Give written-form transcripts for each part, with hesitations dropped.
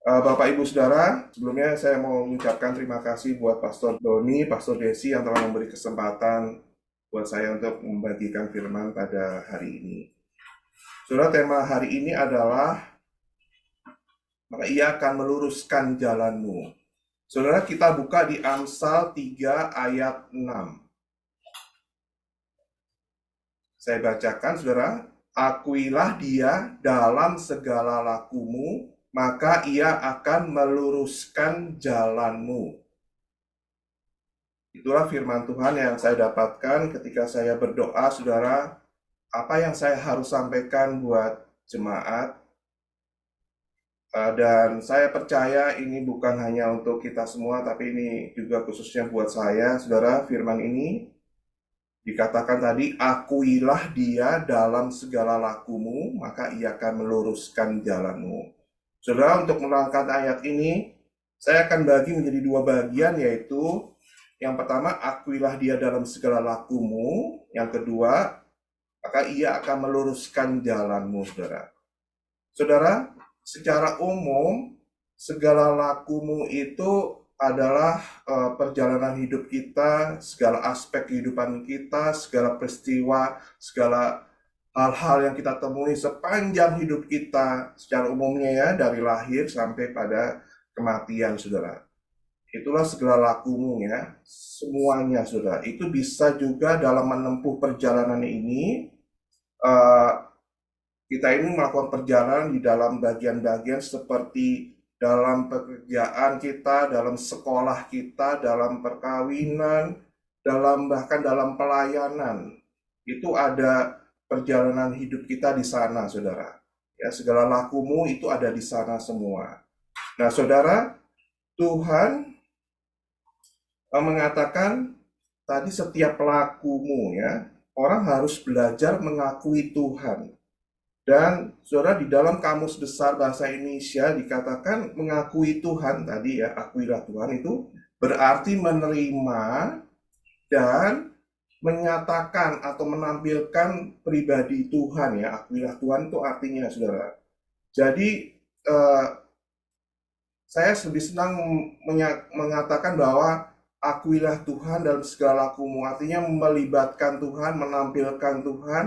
Bapak Ibu Saudara, sebelumnya saya mau mengucapkan terima kasih buat Pastor Doni, Pastor Desi yang telah memberi kesempatan buat saya untuk membagikan firman pada hari ini. Saudara, tema hari ini adalah maka ia akan meluruskan jalanmu. Saudara, kita buka di Amsal 3 ayat 6. Saya bacakan, saudara. Akuilah dia dalam segala lakumu, maka ia akan meluruskan jalanmu. Itulah firman Tuhan yang saya dapatkan ketika saya berdoa, saudara. Apa yang saya harus sampaikan buat jemaat, dan saya percaya ini bukan hanya untuk kita semua, tapi ini juga khususnya buat saya, saudara. Firman ini dikatakan tadi, akuilah dia dalam segala lakumu, maka ia akan meluruskan jalanmu. Saudara, untuk melangkah ayat ini, saya akan bagi menjadi dua bagian, yaitu yang pertama, akuilah dia dalam segala lakumu. Yang kedua, maka ia akan meluruskan jalanmu, saudara. Saudara, secara umum, segala lakumu itu adalah perjalanan hidup kita, segala aspek kehidupan kita, segala peristiwa, segala hal-hal yang kita temui sepanjang hidup kita, secara umumnya ya, dari lahir sampai pada kematian, saudara. Itulah segala lakumu ya, semuanya saudara. Itu bisa juga dalam menempuh perjalanan ini, eh, kita ini melakukan perjalanan di dalam bagian-bagian seperti dalam pekerjaan kita, dalam sekolah kita, dalam perkawinan, bahkan dalam pelayanan. Itu ada perjalanan hidup kita di sana, saudara. Ya, segala lakumu itu ada di sana semua. Nah, saudara, Tuhan mengatakan tadi setiap lakumu ya, orang harus belajar mengakui Tuhan. Dan saudara, di dalam Kamus Besar Bahasa Indonesia dikatakan mengakui Tuhan tadi ya, akuilah Tuhan itu berarti menerima dan menyatakan atau menampilkan pribadi Tuhan ya. Akuilah Tuhan itu artinya saudara. Jadi saya lebih senang mengatakan bahwa akuilah Tuhan dalam segala lakumu, artinya melibatkan Tuhan, menampilkan Tuhan,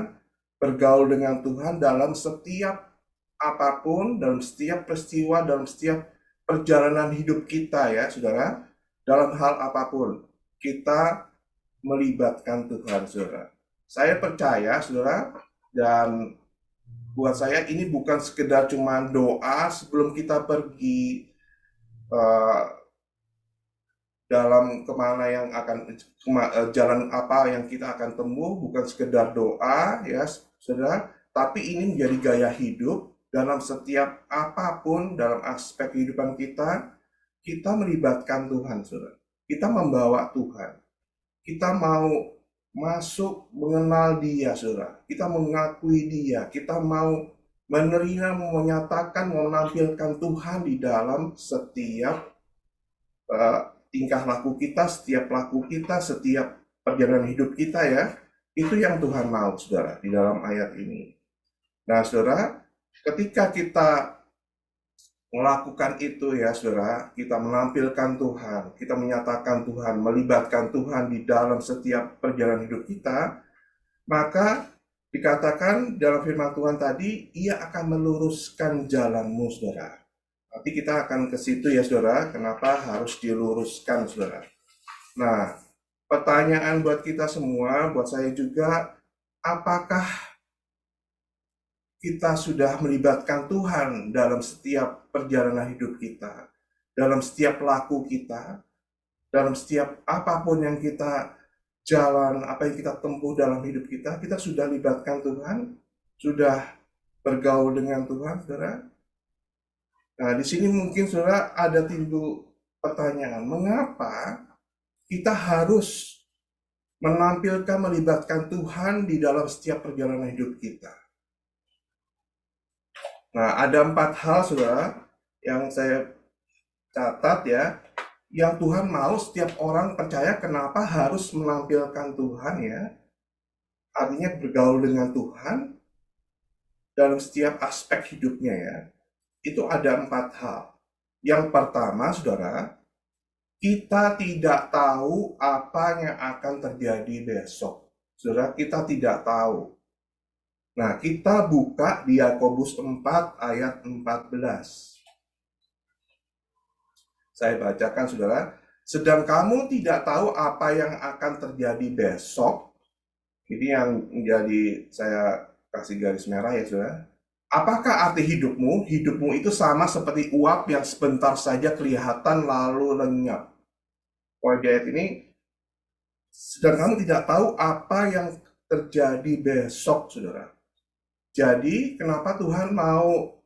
bergaul dengan Tuhan dalam setiap apapun, dalam setiap peristiwa, dalam setiap perjalanan hidup kita ya saudara. Dalam hal apapun kita melibatkan Tuhan, saudara. Saya percaya saudara, dan buat saya ini bukan sekedar cuma doa sebelum kita pergi eh, dalam kemana yang akan jalan apa yang kita akan tempuh, bukan sekedar doa ya saudara, tapi ini menjadi gaya hidup dalam setiap apapun, dalam aspek kehidupan kita melibatkan Tuhan, saudara. Kita membawa Tuhan, kita mau masuk mengenal dia, saudara. Kita mengakui dia, kita mau menerima, menyatakan, menampilkan Tuhan di dalam setiap eh, tingkah laku kita, setiap laku kita, setiap perjalanan hidup kita ya. Itu yang Tuhan mau, saudara, di dalam ayat ini. Nah, saudara, ketika kita melakukan itu ya, saudara, kita menampilkan Tuhan, kita menyatakan Tuhan, melibatkan Tuhan di dalam setiap perjalanan hidup kita, maka dikatakan dalam firman Tuhan tadi, ia akan meluruskan jalanmu, saudara. Nanti kita akan ke situ ya saudara, kenapa harus diluruskan saudara. Nah, pertanyaan buat kita semua, buat saya juga, apakah kita sudah melibatkan Tuhan dalam setiap perjalanan hidup kita, dalam setiap laku kita, dalam setiap apapun yang kita jalan, apa yang kita tempuh dalam hidup kita sudah libatkan Tuhan, sudah bergaul dengan Tuhan, saudara. Nah, di sini mungkin saudara ada timbul pertanyaan, mengapa kita harus menampilkan, melibatkan Tuhan di dalam setiap perjalanan hidup kita? Nah, ada 4 hal saudara yang saya catat ya, yang Tuhan mau setiap orang percaya kenapa harus menampilkan Tuhan ya. Artinya bergaul dengan Tuhan dalam setiap aspek hidupnya ya. Itu ada 4 hal. Yang pertama, saudara, kita tidak tahu apa yang akan terjadi besok. Saudara, kita tidak tahu. Nah, kita buka di Yakobus 4 ayat 14. Saya bacakan, saudara. Sedang kamu tidak tahu apa yang akan terjadi besok. Ini yang menjadi saya kasih garis merah ya, saudara. Apakah arti hidupmu? Hidupmu itu sama seperti uap yang sebentar saja kelihatan lalu lenyap. Poin di ayat ini, sedang kamu tidak tahu apa yang terjadi besok, saudara. Jadi, kenapa Tuhan mau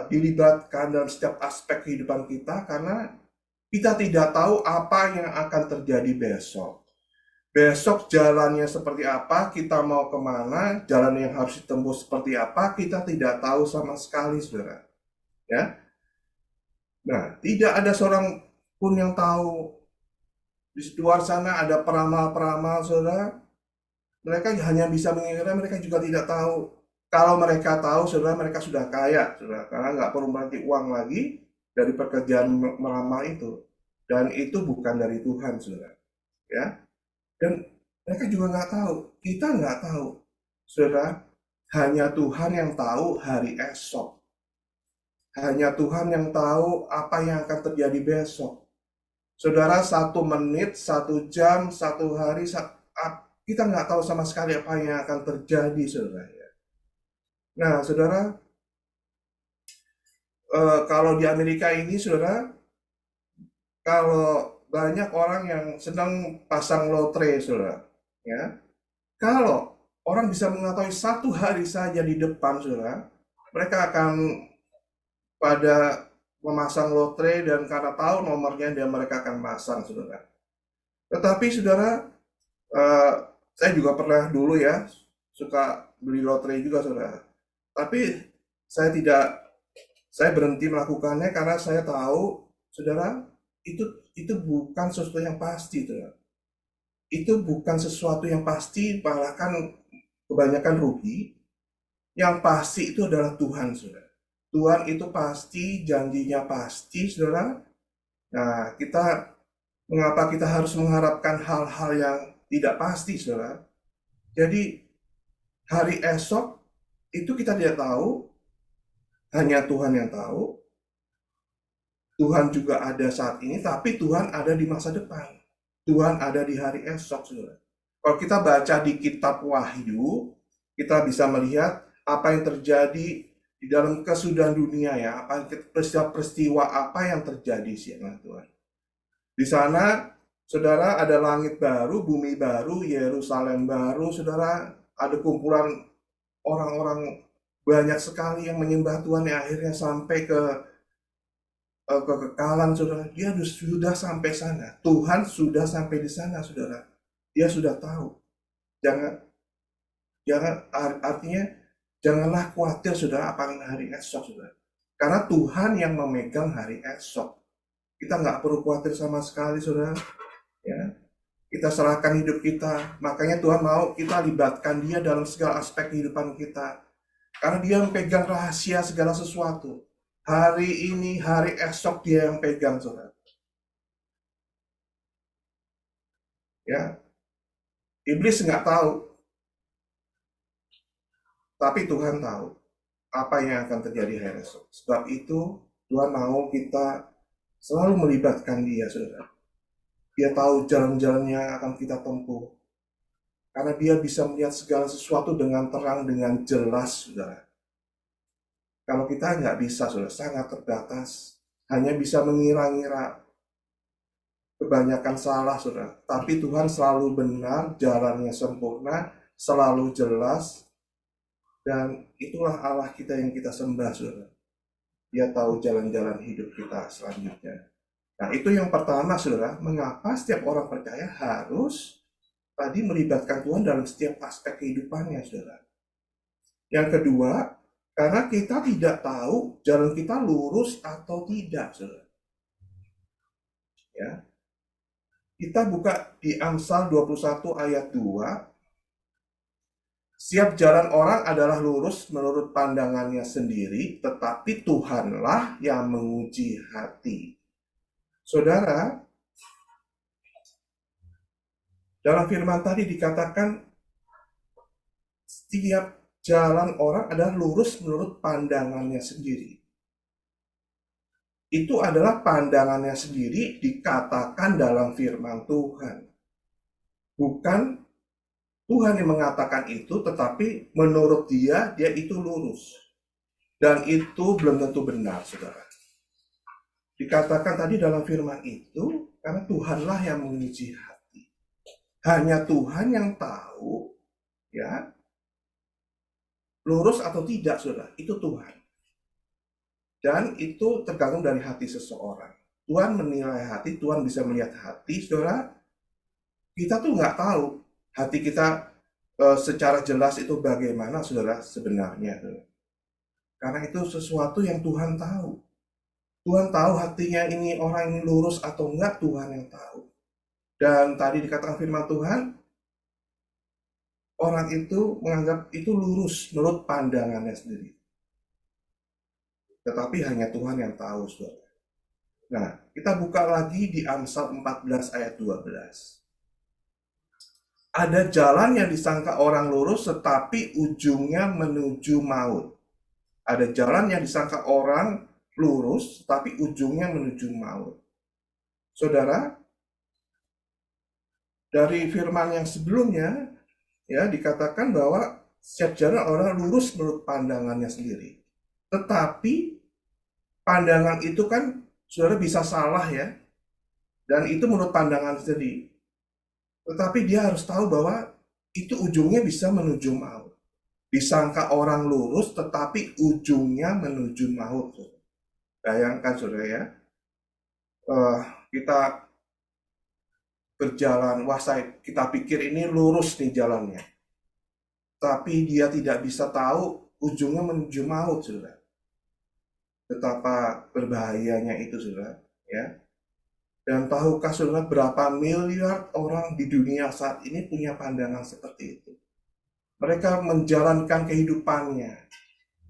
dilibatkan dalam setiap aspek kehidupan kita? Karena kita tidak tahu apa yang akan terjadi besok. Besok jalannya seperti apa, kita mau kemana, jalan yang harus ditempuh seperti apa, kita tidak tahu sama sekali, saudara. Ya, nah, tidak ada seorang pun yang tahu. Di luar sana ada peramal-peramal, saudara. Mereka hanya bisa mengira, mereka juga tidak tahu. Kalau mereka tahu, saudara, mereka sudah kaya, saudara, karena nggak perlu berarti uang lagi dari pekerjaan meramal itu. Dan itu bukan dari Tuhan, saudara. Ya, dan mereka juga nggak tahu. Kita nggak tahu, saudara. Hanya Tuhan yang tahu hari esok. Hanya Tuhan yang tahu apa yang akan terjadi besok. Saudara, 1 menit, 1 jam, 1 hari, kita nggak tahu sama sekali apa yang akan terjadi, saudara. Nah, saudara, kalau di Amerika ini, saudara, kalau banyak orang yang sedang pasang lotre, saudara, ya, kalau orang bisa mengetahui 1 hari saja di depan, saudara, mereka akan pada memasang lotre dan karena tahu nomornya dan mereka akan pasang, saudara. Tetapi, saudara, saya juga pernah dulu ya suka beli lotre juga, saudara. Tapi saya berhenti melakukannya karena saya tahu, saudara, itu bukan sesuatu yang pasti, saudara. Itu bukan sesuatu yang pasti, bahkan kebanyakan rugi. Yang pasti itu adalah Tuhan, saudara. Tuhan itu pasti, janjinya pasti, saudara. Nah, mengapa kita harus mengharapkan hal-hal yang tidak pasti, saudara? Jadi, hari esok itu kita tidak tahu, hanya Tuhan yang tahu. Tuhan juga ada saat ini, tapi Tuhan ada di masa depan. Tuhan ada di hari esok, saudara. Kalau kita baca di kitab Wahyu, kita bisa melihat apa yang terjadi di dalam kesudahan dunia ya, peristiwa-peristiwa apa yang terjadi siang Tuhan. Di sana, saudara, ada langit baru, bumi baru, Yerusalem baru, saudara, ada kumpulan orang-orang banyak sekali yang menyembah Tuhan yang akhirnya sampai ke kekekalan, saudara. Dia sudah sampai sana. Tuhan sudah sampai di sana, saudara. Dia sudah tahu. Artinya janganlah khawatir, saudara, akan hari esok, saudara. Karena Tuhan yang memegang hari esok. Kita nggak perlu khawatir sama sekali, saudara. Ya, kita serahkan hidup kita. Makanya Tuhan mau kita libatkan Dia dalam segala aspek kehidupan kita. Karena Dia memegang rahasia segala sesuatu. Hari ini, hari esok Dia yang pegang, saudara. Ya, iblis nggak tahu, tapi Tuhan tahu apa yang akan terjadi hari esok. Sebab itu Tuhan mau kita selalu melibatkan Dia, saudara. Dia tahu jalan-jalan yang akan kita tempuh. Karena Dia bisa melihat segala sesuatu dengan terang, dengan jelas, saudara. Kalau kita nggak bisa, saudara, sangat terbatas. Hanya bisa mengira-ngira. Kebanyakan salah, saudara. Tapi Tuhan selalu benar, jalannya sempurna, selalu jelas. Dan itulah Allah kita yang kita sembah, saudara. Dia tahu jalan-jalan hidup kita selanjutnya. Nah, itu yang pertama, saudara. Mengapa setiap orang percaya harus tadi melibatkan Tuhan dalam setiap aspek kehidupannya, saudara. Yang kedua, karena kita tidak tahu jalan kita lurus atau tidak, saudara. Ya. Kita buka di Amsal 21 ayat 2. Setiap jalan orang adalah lurus menurut pandangannya sendiri, tetapi Tuhanlah yang menguji hati. Saudara, dalam firman tadi dikatakan setiap jalan orang adalah lurus menurut pandangannya sendiri. Itu adalah pandangannya sendiri dikatakan dalam firman Tuhan. Bukan Tuhan yang mengatakan itu, tetapi menurut dia itu lurus. Dan itu belum tentu benar, saudara. Dikatakan tadi dalam firman itu, karena Tuhanlah yang menguji hati. Hanya Tuhan yang tahu, ya, lurus atau tidak, saudara. Itu Tuhan. Dan itu tergantung dari hati seseorang. Tuhan menilai hati, Tuhan bisa melihat hati, saudara. Kita tuh nggak tahu hati kita secara jelas itu bagaimana, saudara, sebenarnya. Karena itu sesuatu yang Tuhan tahu. Tuhan tahu hatinya ini orang ini lurus atau enggak, Tuhan yang tahu. Dan tadi dikatakan firman Tuhan, orang itu menganggap itu lurus menurut pandangannya sendiri. Tetapi hanya Tuhan yang tahu, saudara. Nah, kita buka lagi di Amsal 14 ayat 12. Ada jalan yang disangka orang lurus, tetapi ujungnya menuju maut. Ada jalan yang disangka orang lurus, tapi ujungnya menuju maut. Saudara, dari firman yang sebelumnya, ya dikatakan bahwa setiap jalan orang lurus menurut pandangannya sendiri. Tetapi pandangan itu kan, saudara, bisa salah ya, dan itu menurut pandangan sendiri. Tetapi dia harus tahu bahwa itu ujungnya bisa menuju maut. Disangka orang lurus, tetapi ujungnya menuju maut. Bayangkan, saudara ya, kita berjalan, kita pikir ini lurus nih jalannya. Tapi dia tidak bisa tahu ujungnya menuju maut, saudara. Betapa berbahayanya itu, saudara. Ya. Dan tahukah saudara berapa miliar orang di dunia saat ini punya pandangan seperti itu? Mereka menjalankan kehidupannya.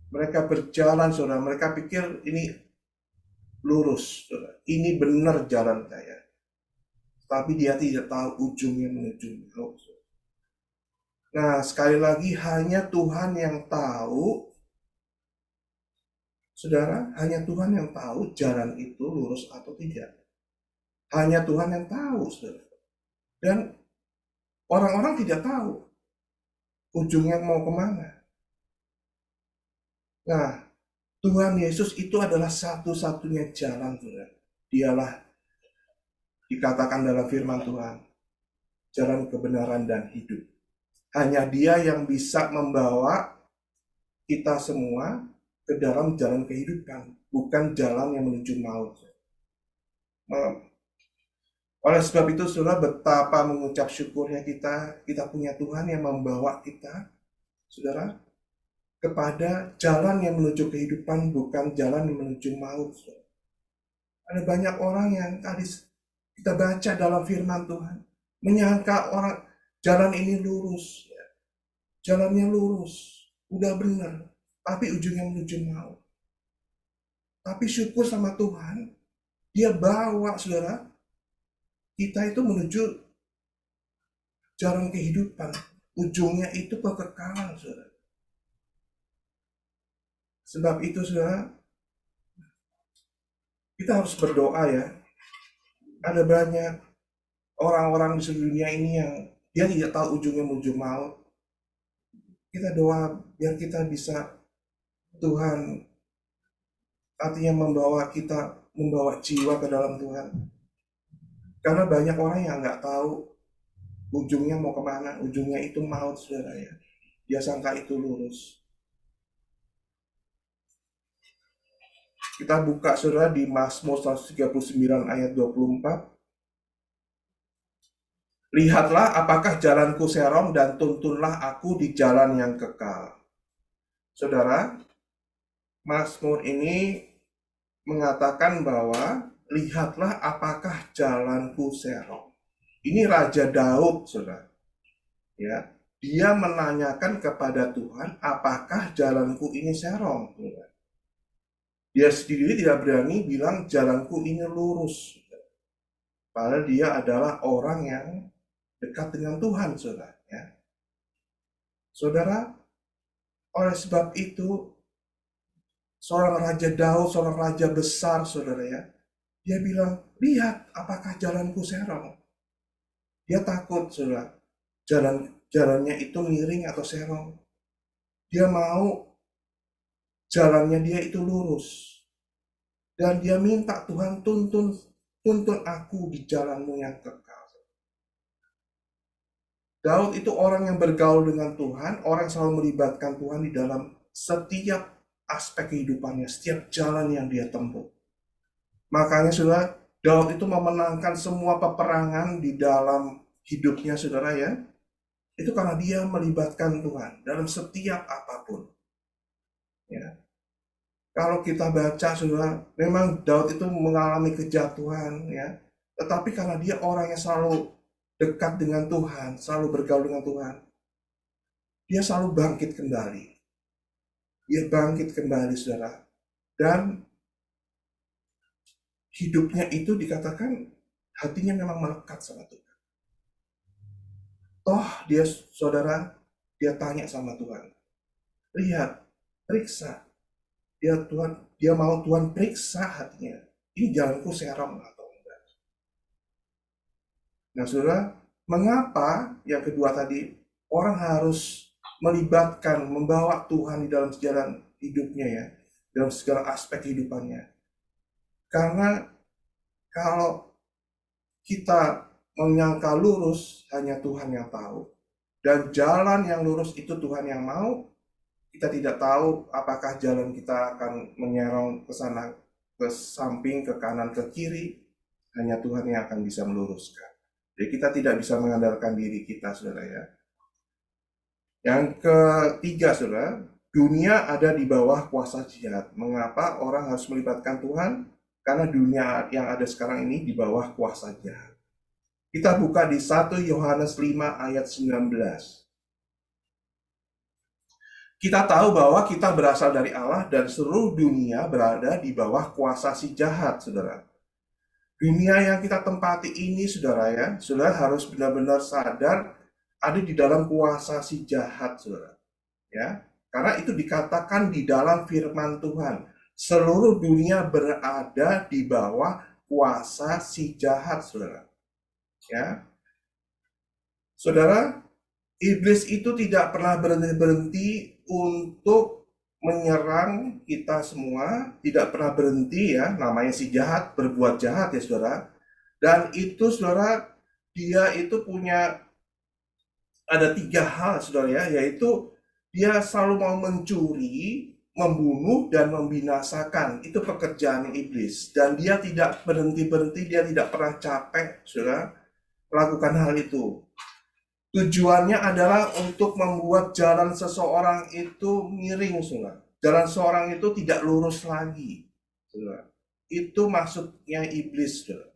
Mereka berjalan, saudara. Mereka pikir ini lurus, saudara. Ini benar jalan saya. Tapi dia tidak tahu ujungnya menuju maut. Nah, sekali lagi hanya Tuhan yang tahu, saudara, hanya Tuhan yang tahu jalan itu lurus atau tidak. Hanya Tuhan yang tahu, saudara. Dan orang-orang tidak tahu ujungnya mau kemana. Nah, Tuhan Yesus itu adalah satu-satunya jalan, saudara. Dialah dikatakan dalam firman Tuhan, jalan kebenaran dan hidup. Hanya Dia yang bisa membawa kita semua ke dalam jalan kehidupan, bukan jalan yang menuju maut. Oleh sebab itu, saudara, betapa mengucap syukurnya kita punya Tuhan yang membawa kita, saudara, kepada jalan yang menuju kehidupan, bukan jalan yang menuju maut. Saudara. Ada banyak orang yang tadi kita baca dalam firman Tuhan, menyangka orang jalan ini lurus, ya. Jalannya lurus, udah benar, tapi ujungnya menuju maut. Tapi syukur sama Tuhan, Dia bawa, saudara, kita itu menuju jalan kehidupan. Ujungnya itu kekekalan, saudara. Sebab itu, saudara, kita harus berdoa ya. Ada banyak orang-orang di seluruh dunia ini yang dia tidak tahu ujungnya menuju maut. Kita doa biar kita bisa, Tuhan artinya membawa jiwa ke dalam Tuhan. Karena banyak orang yang nggak tahu ujungnya mau kemana, ujungnya itu maut, saudara ya. Dia sangka itu lurus. Kita buka, saudara, di Mazmur 139 ayat 24. Lihatlah apakah jalanku serong dan tuntunlah aku di jalan yang kekal. Saudara, Mazmur ini mengatakan bahwa lihatlah apakah jalanku serong. Ini Raja Daud, saudara. Ya, Dia menanyakan kepada Tuhan, apakah jalanku ini serong? Dia sendiri tidak berani bilang jalanku ini lurus. Padahal dia adalah orang yang dekat dengan Tuhan, saudara. Ya. Saudara, oleh sebab itu, seorang Raja Daud, seorang raja besar, saudara ya, dia bilang, lihat apakah jalanku serong. Dia takut, saudara, jalannya itu miring atau serong. Dia mau jalannya dia itu lurus. Dan dia minta Tuhan tuntun aku di jalanmu yang kekal. Daud itu orang yang bergaul dengan Tuhan, orang yang selalu melibatkan Tuhan di dalam setiap aspek kehidupannya, setiap jalan yang dia tempuh. Makanya saudara, Daud itu memenangkan semua peperangan di dalam hidupnya, saudara ya. Itu karena dia melibatkan Tuhan dalam setiap apapun. Ya. Kalau kita baca, saudara, memang Daud itu mengalami kejatuhan, ya. Tetapi karena dia orang yang selalu dekat dengan Tuhan, selalu bergaul dengan Tuhan, dia selalu bangkit kembali. Dia bangkit kembali, saudara. Dan hidupnya itu dikatakan hatinya memang melekat sama Tuhan. Toh dia, saudara, dia tanya sama Tuhan. Lihat, periksa. Dia mau Tuhan periksa hatinya. Ini jalanku serong atau enggak. Nah, saudara, mengapa yang kedua tadi orang harus melibatkan, membawa Tuhan di dalam jalan hidupnya ya, dalam segala aspek kehidupannya. Karena kalau kita menyangka lurus, hanya Tuhan yang tahu. Dan jalan yang lurus itu Tuhan yang mau. Kita tidak tahu apakah jalan kita akan menyerong ke sana, ke samping, ke kanan, ke kiri. Hanya Tuhan yang akan bisa meluruskan. Jadi kita tidak bisa mengandalkan diri kita, saudara ya. Yang ketiga, saudara, dunia ada di bawah kuasa jahat. Mengapa orang harus melibatkan Tuhan? Karena dunia yang ada sekarang ini di bawah kuasa jahat. Kita buka di 1 Yohanes 5 ayat 19. Kita tahu bahwa kita berasal dari Allah dan seluruh dunia berada di bawah kuasa si jahat, saudara. Dunia yang kita tempati ini, saudara ya, saudara harus benar-benar sadar ada di dalam kuasa si jahat, saudara. Ya, karena itu dikatakan di dalam firman Tuhan, seluruh dunia berada di bawah kuasa si jahat, saudara. Ya, saudara, iblis itu tidak pernah berhenti untuk menyerang kita semua, tidak pernah berhenti ya, namanya si jahat, berbuat jahat ya saudara. Dan itu saudara, dia itu punya ada 3 hal saudara ya, yaitu dia selalu mau mencuri, membunuh, dan membinasakan. Itu pekerjaan iblis. Dan dia tidak berhenti-berhenti, dia tidak pernah capek saudara, melakukan hal itu. Tujuannya adalah untuk membuat jalan seseorang itu miring, saudara. Jalan seorang itu tidak lurus lagi, saudara. Itu maksudnya iblis, saudara.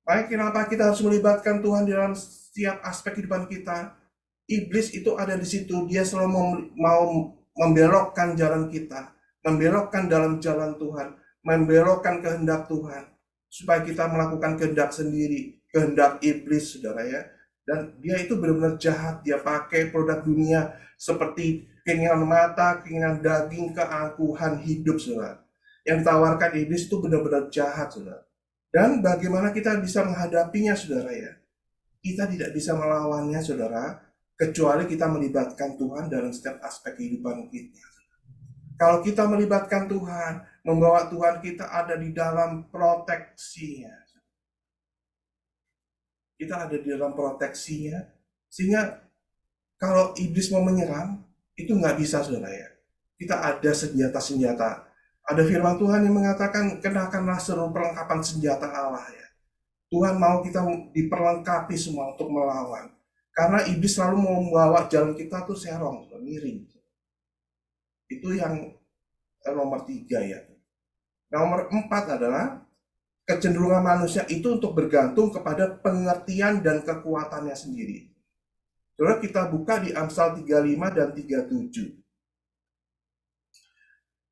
Baik, kenapa kita harus melibatkan Tuhan di dalam setiap aspek kehidupan kita? Iblis itu ada di situ. Dia selalu mau membelokkan jalan kita, membelokkan dalam jalan Tuhan, membelokkan kehendak Tuhan, supaya kita melakukan kehendak sendiri, kehendak iblis, saudara ya. Dan dia itu benar-benar jahat. Dia pakai produk dunia seperti keinginan mata, keinginan daging, keangkuhan hidup, saudara. Yang ditawarkan iblis itu benar-benar jahat, saudara. Dan bagaimana kita bisa menghadapinya, saudara ya? Kita tidak bisa melawannya, saudara, kecuali kita melibatkan Tuhan dalam setiap aspek kehidupan kita. Kalau kita melibatkan Tuhan, membawa Tuhan, kita ada di dalam proteksinya. Kita ada di dalam proteksinya, sehingga kalau iblis mau menyerang, itu nggak bisa, saudara ya. Kita ada senjata-senjata. Ada firman Tuhan yang mengatakan, kenakanlah seluruh perlengkapan senjata Allah ya. Tuhan mau kita diperlengkapi semua untuk melawan. Karena iblis selalu mau membawa jalan kita tuh serong, miring. Itu yang nomor 3 ya. Nomor 4 adalah kecenderungan manusia itu untuk bergantung kepada pengertian dan kekuatannya sendiri. Saudara, kita buka di Amsal 35 dan 37.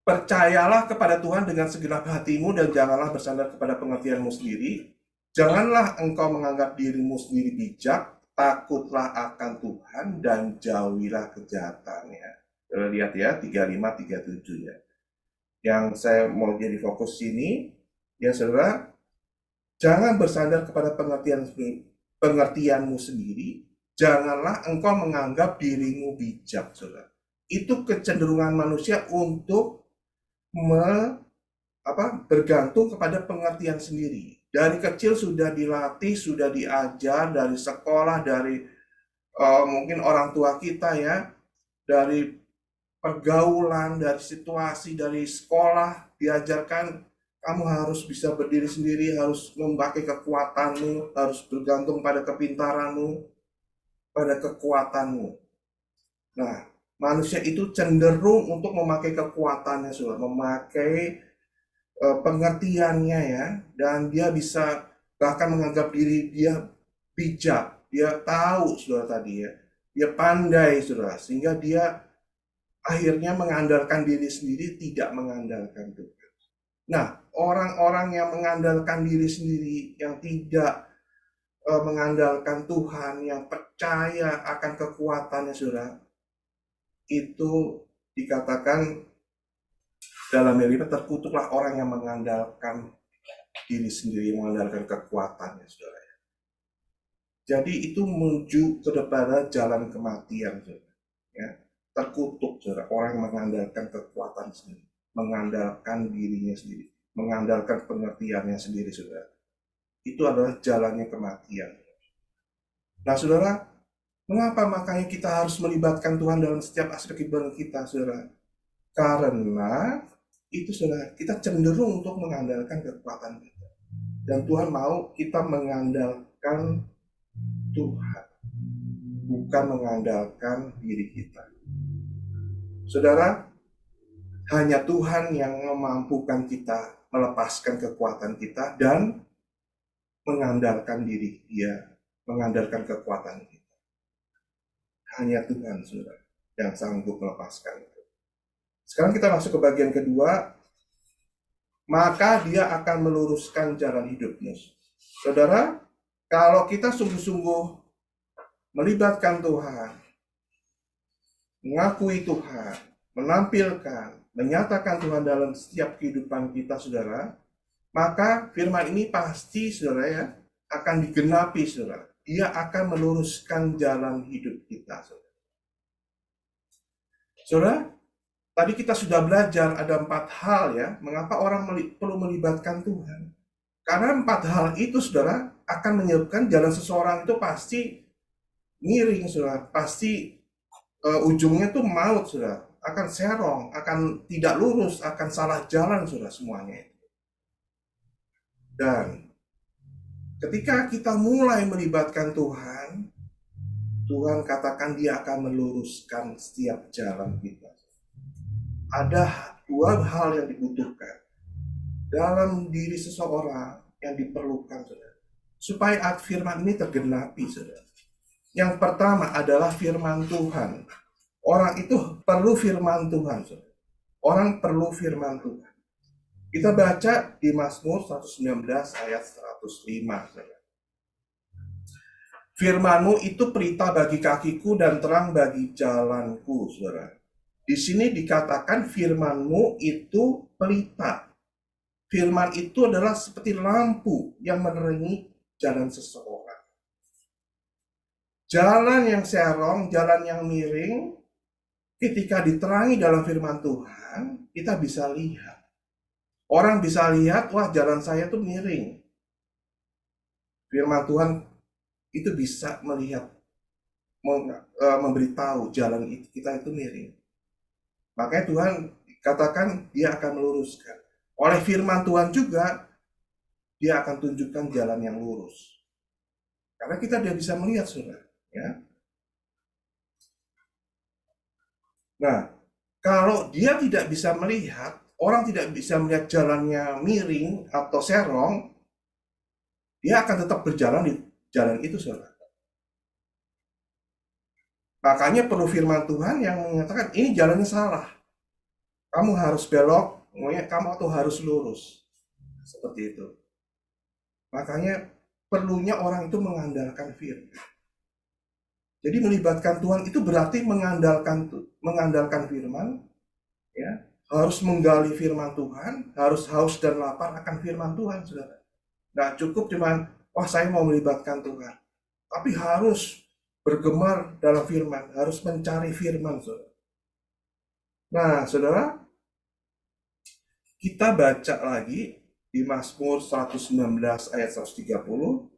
Percayalah kepada Tuhan dengan segenap hatimu dan janganlah bersandar kepada pengertianmu sendiri. Janganlah engkau menganggap dirimu sendiri bijak, takutlah akan Tuhan dan jauhilah kejahatannya. Saudara lihat ya, 35-37 ya. Yang saya mau jadi fokus sini, ya saudara, jangan bersandar kepada pengertianmu sendiri, janganlah engkau menganggap dirimu bijak, saudara. Itu kecenderungan manusia untuk bergantung kepada pengertian sendiri. Dari kecil sudah dilatih, sudah diajar dari sekolah, dari mungkin orang tua kita ya, dari pergaulan, dari situasi, dari sekolah diajarkan kamu harus bisa berdiri sendiri, harus memakai kekuatanmu, harus bergantung pada kepintaranmu, pada kekuatanmu. Nah, manusia itu cenderung untuk memakai kekuatannya, saudara, memakai pengertiannya ya, dan dia bisa bahkan menganggap diri dia bijak, dia tahu, saudara, tadi ya, dia pandai, saudara, sehingga dia akhirnya mengandalkan diri sendiri, tidak mengandalkan Tuhan. Nah, orang-orang yang mengandalkan diri sendiri, yang tidak mengandalkan Tuhan, yang percaya akan kekuatannya, saudara, itu dikatakan dalam hal ini terkutuklah orang yang mengandalkan diri sendiri, mengandalkan kekuatannya, saudara. Jadi itu menuju kepada jalan kematian, saudara. Ya, terkutuk, saudara, orang yang mengandalkan kekuatan sendiri, mengandalkan dirinya sendiri, mengandalkan pengertiannya sendiri, saudara. Itu adalah jalannya kematian. Nah, saudara, mengapa makanya kita harus melibatkan Tuhan dalam setiap aspek kehidupan kita, saudara? Karena itu, saudara, kita cenderung untuk mengandalkan kekuatan kita. Dan Tuhan mau kita mengandalkan Tuhan, bukan mengandalkan diri kita. Saudara, hanya Tuhan yang memampukan kita melepaskan kekuatan kita dan mengandalkan diri Dia, mengandalkan kekuatan kita. Hanya Tuhan, saudara, yang sanggup melepaskan itu. Sekarang kita masuk ke bagian kedua. Maka Dia akan meluruskan jalan hidupmu. Saudara, kalau kita sungguh-sungguh melibatkan Tuhan, mengakui Tuhan, menampilkan, menyatakan Tuhan dalam setiap kehidupan kita, saudara, maka firman ini pasti, saudara ya, akan digenapi, saudara. Dia akan meluruskan jalan hidup kita, saudara. Saudara, tadi kita sudah belajar ada 4 hal ya, mengapa orang perlu melibatkan Tuhan. Karena 4 hal itu, saudara, akan menyebabkan jalan seseorang itu pasti miring, saudara. Pasti ujungnya tuh maut, saudara. Akan serong, akan tidak lurus, akan salah jalan, saudara, semuanya itu. Dan ketika kita mulai melibatkan Tuhan, Tuhan katakan Dia akan meluruskan setiap jalan kita. Ada 2 hal yang dibutuhkan dalam diri seseorang yang diperlukan, saudara, supaya firman ini tergenapi, saudara. Yang pertama adalah firman Tuhan. Orang itu perlu firman Tuhan, saudara. Orang perlu firman Tuhan. Kita baca di Mazmur 119 ayat 105, saudara. Firman-Mu itu pelita bagi kakiku dan terang bagi jalanku, saudara. Di sini dikatakan firman-Mu itu pelita. Firman itu adalah seperti lampu yang menerangi jalan seseorang. Jalan yang serong, jalan yang miring, ketika diterangi dalam firman Tuhan, kita bisa lihat. Orang bisa lihat, wah, jalan saya tuh miring. Firman Tuhan itu bisa melihat, memberitahu jalan kita itu miring. Makanya Tuhan katakan Dia akan meluruskan. Oleh firman Tuhan juga, Dia akan tunjukkan jalan yang lurus. Karena kita tidak bisa melihat, saudara. Ya. Nah, kalau Dia tidak bisa melihat, orang tidak bisa melihat jalannya miring atau serong, dia akan tetap berjalan di jalan itu, saudara. Makanya perlu firman Tuhan yang mengatakan ini jalannya salah. Kamu harus belok, kamu tuh harus lurus. Seperti itu. Makanya perlunya orang itu mengandalkan firman. Jadi melibatkan Tuhan itu berarti mengandalkan firman, ya, harus menggali firman Tuhan, harus haus dan lapar akan firman Tuhan, saudara. Nggak cukup cuman, wah saya mau melibatkan Tuhan, tapi harus bergemar dalam firman, harus mencari firman, saudara. Nah, saudara, kita baca lagi di Mazmur 119 ayat 130.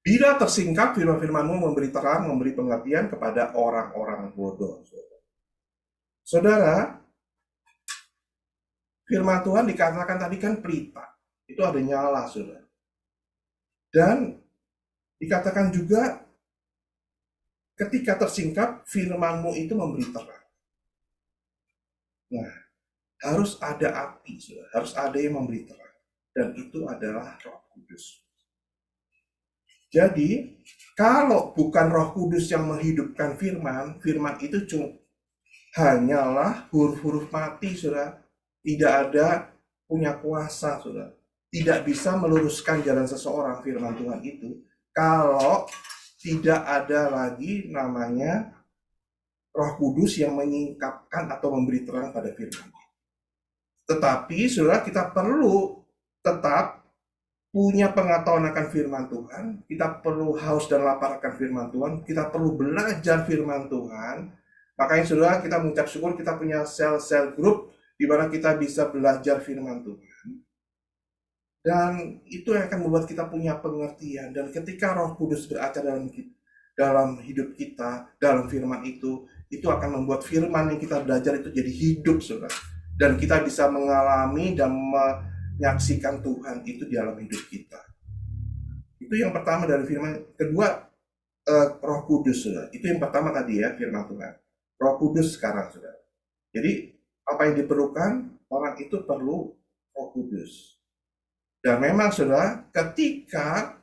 Bila tersingkap firman-firman-Mu memberi terang, memberi pengertian kepada orang-orang bodoh. Saudara, firman Tuhan dikatakan tadi kan pelita. Itu ada nyala, saudara. Dan dikatakan juga ketika tersingkap firman-Mu itu memberi terang. Nah, harus ada api, saudara. Harus ada yang memberi terang. Dan itu adalah Roh Kudus. Jadi, kalau bukan Roh Kudus yang menghidupkan firman, firman itu hanyalah huruf-huruf mati, saudara. Tidak ada punya kuasa, saudara. Tidak bisa meluruskan jalan seseorang, firman Tuhan itu, kalau tidak ada lagi namanya Roh Kudus yang menyingkapkan atau memberi terang pada firman. Tetapi, saudara, kita perlu tetap punya pengetahuan akan firman Tuhan, kita perlu haus dan lapar akan firman Tuhan, kita perlu belajar firman Tuhan. Makanya saudara, kita mengucap syukur kita punya sel-sel grup di mana kita bisa belajar firman Tuhan. Dan itu yang akan membuat kita punya pengertian. Dan ketika Roh Kudus beracara dalam hidup kita, dalam firman itu akan membuat firman yang kita belajar itu jadi hidup, saudara. Dan kita bisa mengalami dan menyaksikan Tuhan itu di dalam hidup kita. Itu yang pertama dari firman. Kedua, Roh Kudus, saudara. Itu yang pertama tadi ya, firman Tuhan. Roh Kudus sekarang, saudara. Jadi apa yang diperlukan? Orang itu perlu Roh Kudus. Dan memang, saudara, ketika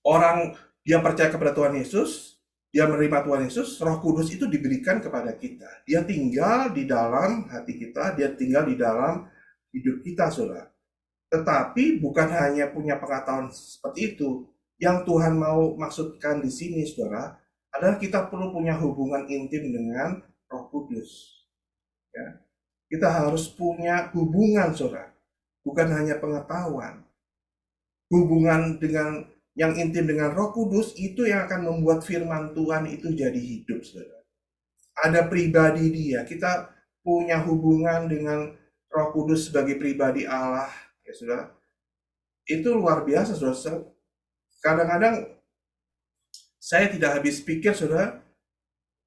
orang dia percaya kepada Tuhan Yesus, dia menerima Tuhan Yesus, Roh Kudus itu diberikan kepada kita. Dia tinggal di dalam hati kita, dia tinggal di dalam hidup kita, saudara. Tetapi bukan hanya punya pengetahuan seperti itu. Yang Tuhan mau maksudkan di sini, saudara, adalah kita perlu punya hubungan intim dengan Roh Kudus. Ya. Kita harus punya hubungan, saudara. Bukan hanya pengetahuan. Hubungan dengan yang intim dengan Roh Kudus itu yang akan membuat firman Tuhan itu jadi hidup, saudara. Ada pribadi dia. Kita punya hubungan dengan Roh Kudus sebagai pribadi Allah, ya saudara. Itu luar biasa, saudara. Kadang-kadang saya tidak habis pikir, saudara,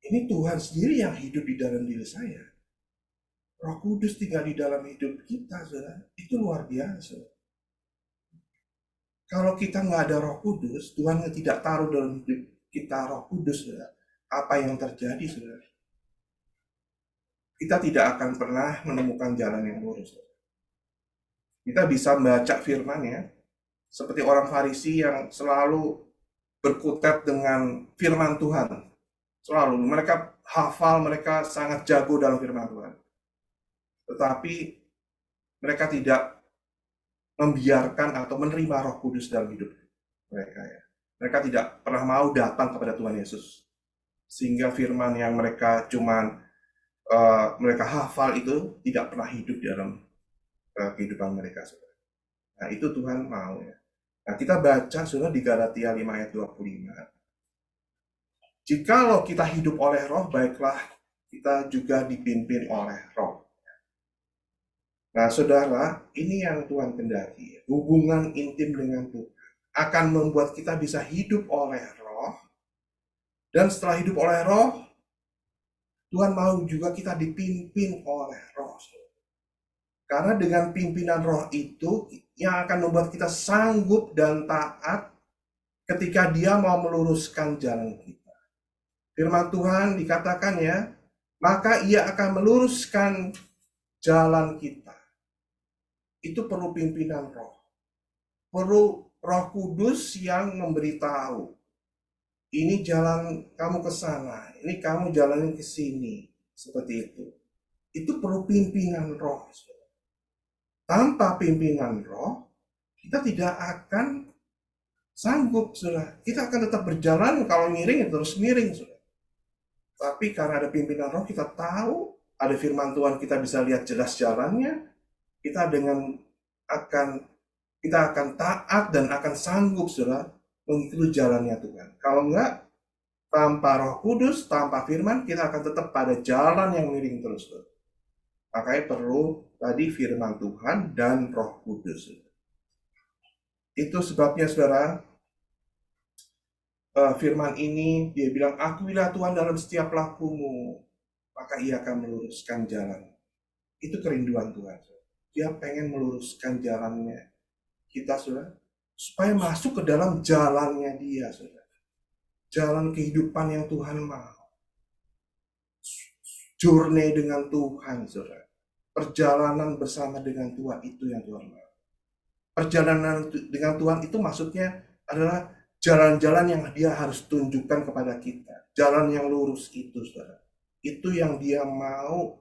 ini Tuhan sendiri yang hidup di dalam diri saya. Roh Kudus tinggal di dalam hidup kita, saudara. Itu luar biasa. Kalau kita nggak ada Roh Kudus, Tuhan tidak taruh dalam hidup kita Roh Kudus, saudara. Apa yang terjadi, saudara? Kita tidak akan pernah menemukan jalan yang lurus. Kita bisa membaca firman ya, seperti orang Farisi yang selalu berkutat dengan firman Tuhan. Selalu, mereka hafal, mereka sangat jago dalam firman Tuhan. Tetapi mereka tidak membiarkan atau menerima Roh Kudus dalam hidup mereka ya. Mereka tidak pernah mau datang kepada Tuhan Yesus. Sehingga firman yang mereka mereka hafal itu tidak pernah hidup dalam kehidupan mereka, saudara. Nah, itu Tuhan mau ya. Nah, kita baca saudara di Galatia 5 ayat 25. Jikalau kita hidup oleh Roh, baiklah kita juga dipimpin oleh Roh. Nah, saudara, ini yang Tuhan kendaki. Hubungan intim dengan Tuhan akan membuat kita bisa hidup oleh Roh. Dan setelah hidup oleh Roh, Tuhan mau juga kita dipimpin oleh Roh. Karena dengan pimpinan Roh itu yang akan membuat kita sanggup dan taat ketika Dia mau meluruskan jalan kita. Firman Tuhan dikatakan ya, maka Ia akan meluruskan jalan kita. Itu perlu pimpinan Roh. Perlu Roh Kudus yang memberitahu. ini jalan kamu ke sana, ini kamu jalanin ke sini, seperti itu. Itu perlu pimpinan roh. Tanpa pimpinan roh, kita tidak akan sanggup, saudara. Kita akan tetap berjalan, kalau miring ya terus miring, saudara. Tapi karena ada pimpinan roh, kita tahu, ada firman Tuhan, kita bisa lihat jelas jalannya, kita akan taat dan akan sanggup, saudara, mengikuti jalannya Tuhan. Kalau enggak, tanpa Roh Kudus, tanpa firman, kita akan tetap pada jalan yang miring terus, saudara. Makanya perlu tadi firman Tuhan dan Roh Kudus. Itu sebabnya, saudara, firman ini dia bilang, akuilah Tuhan dalam setiap lakumu, maka ia akan meluruskan jalan. Itu kerinduan Tuhan. Dia pengen meluruskan jalannya kita, saudara, supaya masuk ke dalam jalannya dia, saudara. Jalan kehidupan yang Tuhan mau. Journey dengan Tuhan, saudara. Perjalanan bersama dengan Tuhan, itu yang Tuhan mau. Perjalanan dengan Tuhan itu maksudnya adalah jalan-jalan yang dia harus tunjukkan kepada kita. Jalan yang lurus itu, saudara. Itu yang dia mau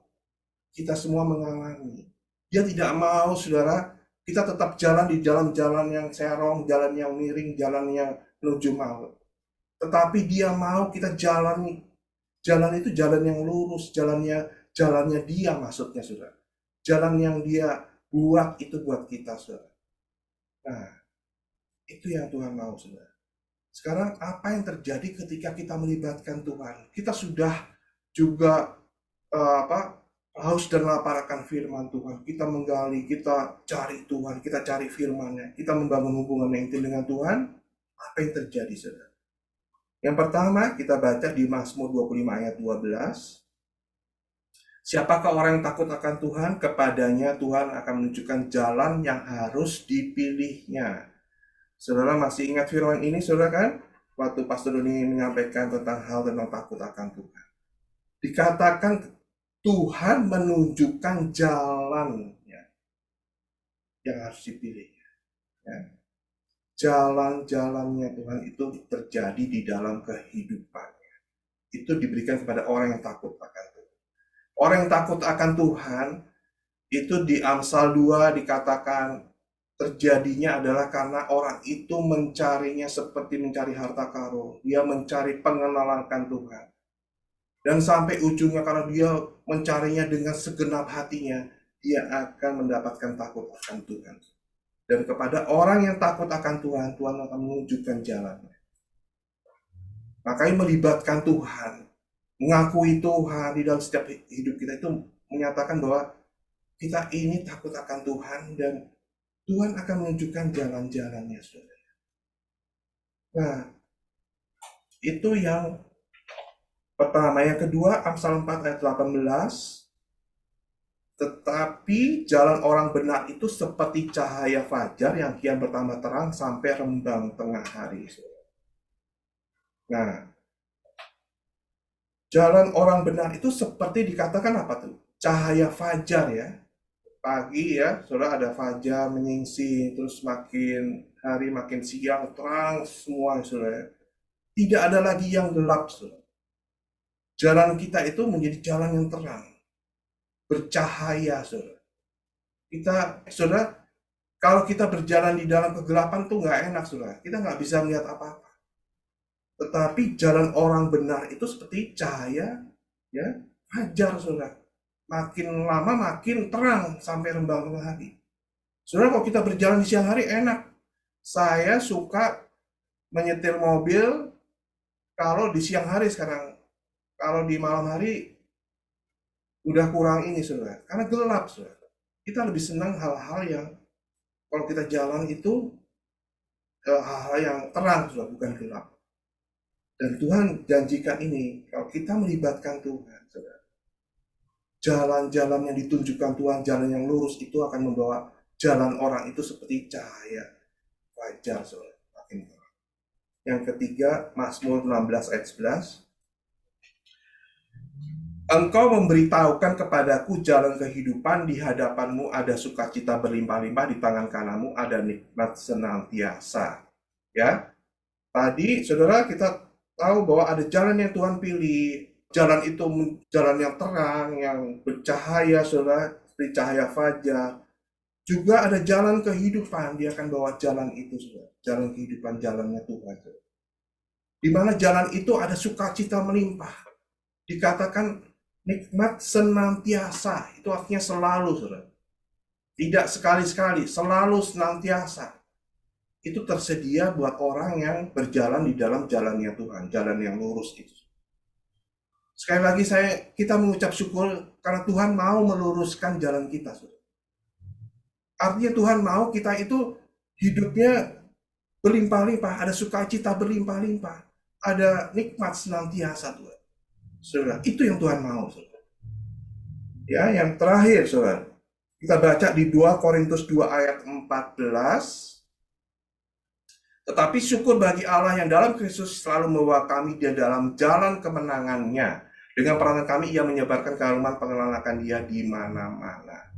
kita semua mengalami. Dia tidak mau, saudara, kita tetap jalan di jalan-jalan yang serong, jalan yang miring, jalan yang menuju maut. Tetapi dia mau kita jalani. Jalan itu jalan yang lurus, jalannya dia maksudnya, saudara. Jalan yang dia buat itu buat kita, saudara. Nah, itu yang Tuhan mau, saudara. Sekarang apa yang terjadi ketika kita melibatkan Tuhan? Kita sudah juga haus dan lapar akan firman Tuhan. Kita menggali, kita cari Tuhan, kita cari firman-Nya, kita membangun hubungan yang intim dengan Tuhan. Apa yang terjadi, saudara? Yang pertama, kita baca di Mazmur 25 ayat 12. Siapakah orang yang takut akan Tuhan? Kepadanya Tuhan akan menunjukkan jalan yang harus dipilihnya. Saudara masih ingat firman ini, saudara kan? Waktu Pastor Doni menyampaikan tentang hal tentang takut akan Tuhan. Dikatakan Tuhan menunjukkan jalan yang harus dipilih. Ya. Jalan-jalannya Tuhan itu terjadi di dalam kehidupannya. Itu diberikan kepada orang yang takut akan Tuhan. Orang yang takut akan Tuhan, itu di Amsal 2 dikatakan terjadinya adalah karena orang itu mencarinya seperti mencari harta karun. Dia mencari pengenalan akan Tuhan. Dan sampai ujungnya karena dia mencarinya dengan segenap hatinya, dia akan mendapatkan takut akan Tuhan. Dan kepada orang yang takut akan Tuhan, Tuhan akan menunjukkan jalannya. Makanya melibatkan Tuhan, mengakui Tuhan di dalam setiap hidup kita itu menyatakan bahwa kita ini takut akan Tuhan dan Tuhan akan menunjukkan jalan-jalannya, saudara. Nah, itu yang pertama. Yang kedua, Amsal 4 ayat 18. Tetapi jalan orang benar itu seperti cahaya fajar yang kian bertambah terang sampai rembang tengah hari. Nah, jalan orang benar itu seperti dikatakan apa tuh? Cahaya fajar ya. Pagi ya, saudara, ada fajar menyingsing, terus makin hari makin siang, terang semua, saudara. Tidak ada lagi yang gelap, saudara. Jalan kita itu menjadi jalan yang terang, bercahaya, saudara. Saudara, kalau kita berjalan di dalam kegelapan tuh nggak enak, saudara. Kita nggak bisa melihat apa-apa. Tetapi jalan orang benar itu seperti cahaya, ya, fajar, saudara. Makin lama makin terang sampai rembang tengah hari. Saudara, kalau kita berjalan di siang hari enak. Saya suka menyetir mobil kalau di siang hari sekarang. Kalau di malam hari udah kurang ini, saudara. Karena gelap, saudara. Kita lebih senang hal-hal yang kalau kita jalan itu hal-hal yang terang, saudara, bukan gelap. Dan Tuhan janjikan ini, kalau kita melibatkan Tuhan, saudara, jalan-jalan yang ditunjukkan Tuhan, jalan yang lurus itu akan membawa jalan orang itu seperti cahaya fajar, saudara. Makin terang. Yang ketiga, Mazmur 16 ayat 11. Engkau memberitahukan kepadaku jalan kehidupan, di hadapanmu ada sukacita berlimpah-limpah, di tangan kananmu ada nikmat senantiasa. Ya, tadi saudara kita tahu bahwa ada jalan yang Tuhan pilih. Jalan itu jalan yang terang, yang bercahaya, saudara, seperti cahaya fajar. Juga ada jalan kehidupan, dia akan bawa jalan itu, saudara. Jalan kehidupan, jalannya Tuhan. Di mana jalan itu ada sukacita melimpah. Dikatakan nikmat senantiasa, itu artinya selalu, saudara. Tidak sekali-sekali, selalu senantiasa. Itu tersedia buat orang yang berjalan di dalam jalannya Tuhan, jalan yang lurus itu. Sekali lagi kita mengucap syukur karena Tuhan mau meluruskan jalan kita, saudara. Artinya Tuhan mau kita itu hidupnya berlimpah-limpah, ada sukacita berlimpah-limpah, ada nikmat senantiasa, Tuhan. Saudara, itu yang Tuhan mau, saudara. Ya, yang terakhir, saudara. Kita baca di 2 Korintus 2 ayat 14. Tetapi syukur bagi Allah yang dalam Kristus selalu membawa kami di dalam jalan kemenangannya. Dengan peranan kami, ia menyebarkan keharuman pengenalan akan dia di mana-mana.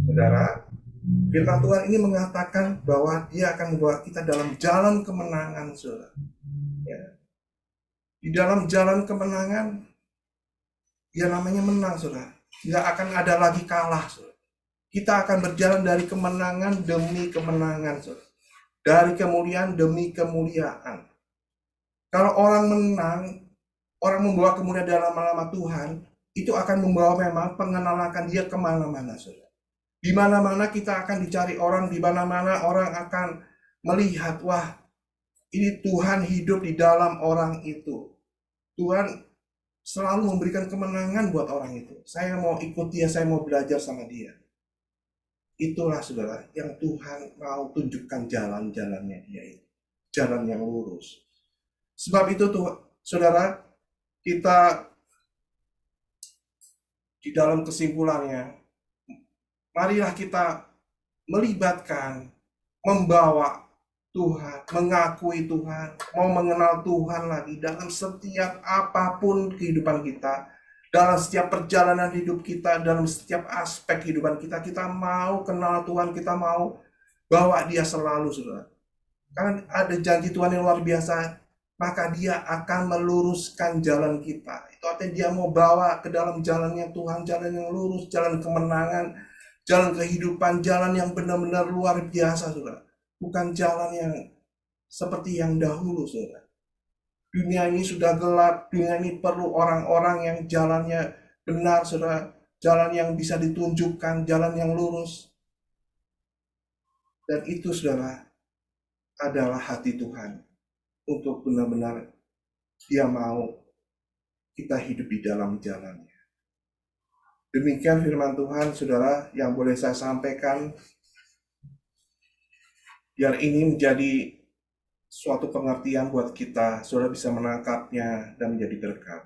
Saudara, firman Tuhan ini mengatakan bahwa dia akan membawa kita dalam jalan kemenangan, saudara. Ya. Di dalam jalan kemenangan, ya namanya menang, saudara. Nggak akan ada lagi kalah, saudara. Kita akan berjalan dari kemenangan demi kemenangan, saudara. Dari kemuliaan demi kemuliaan. Kalau orang menang, orang membawa kemuliaan dalam nama Tuhan, itu akan membawa memang pengenalan dia kemana-mana, saudara. Di mana-mana kita akan dicari orang, di mana-mana orang akan melihat, wah, ini Tuhan hidup di dalam orang itu. Tuhan selalu memberikan kemenangan buat orang itu. Saya mau ikut dia, saya mau belajar sama dia. Itulah, saudara, yang Tuhan mau tunjukkan jalan-jalannya dia itu. Jalan yang lurus. Sebab itu, saudara, kita di dalam kesimpulannya, marilah kita melibatkan, membawa Tuhan, mengakui Tuhan, mau mengenal Tuhan lagi dalam setiap apapun kehidupan kita, dalam setiap perjalanan hidup kita, dalam setiap aspek kehidupan kita, kita mau kenal Tuhan, kita mau bawa dia selalu, saudara. Karena ada janji Tuhan yang luar biasa, maka dia akan meluruskan jalan kita. Itu artinya dia mau bawa ke dalam jalannya Tuhan, jalan yang lurus, jalan kemenangan, jalan kehidupan, jalan yang benar-benar luar biasa, saudara. Bukan jalan yang seperti yang dahulu, saudara. Dunia ini sudah gelap, dunia ini perlu orang-orang yang jalannya benar, saudara. Jalan yang bisa ditunjukkan, jalan yang lurus. Dan itu, saudara, adalah hati Tuhan. Untuk benar-benar dia mau kita hidup di dalam jalannya. Demikian firman Tuhan, saudara, yang boleh saya sampaikan. Biar ini menjadi suatu pengertian buat kita, saudara bisa menangkapnya dan menjadi berkat.